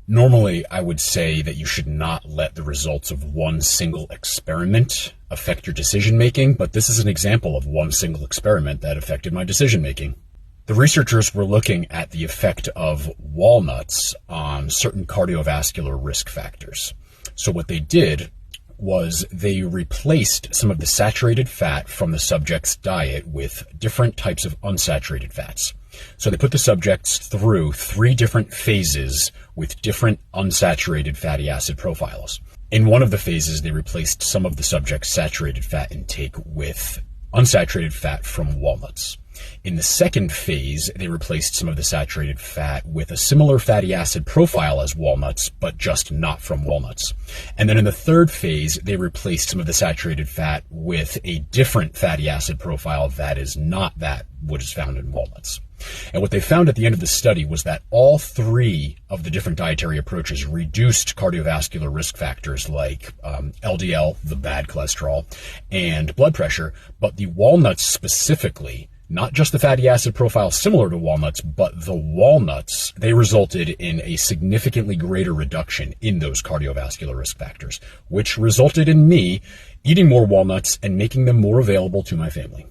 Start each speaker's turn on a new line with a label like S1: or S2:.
S1: Normally, I would say that you should not let the results of one single experiment affect your decision making, but this is an example of one single experiment that affected my decision making. The researchers were looking at the effect of walnuts on certain cardiovascular risk factors. So what they did was they replaced some of the saturated fat from the subject's diet with different types of unsaturated fats. So they put the subjects through 3 different phases with different unsaturated fatty acid profiles. In one of the phases, they replaced some of the subject's saturated fat intake with unsaturated fat from walnuts. In the second phase, they replaced some of the saturated fat with a similar fatty acid profile as walnuts, but just not from walnuts. And then in the third phase, they replaced some of the saturated fat with a different fatty acid profile that is not that what is found in walnuts. And what they found at the end of the study was that all 3 of the different dietary approaches reduced cardiovascular risk factors like LDL, the bad cholesterol, and blood pressure, but the walnuts specifically, not just the fatty acid profile similar to walnuts, but the walnuts, they resulted in a significantly greater reduction in those cardiovascular risk factors, which resulted in me eating more walnuts and making them more available to my family.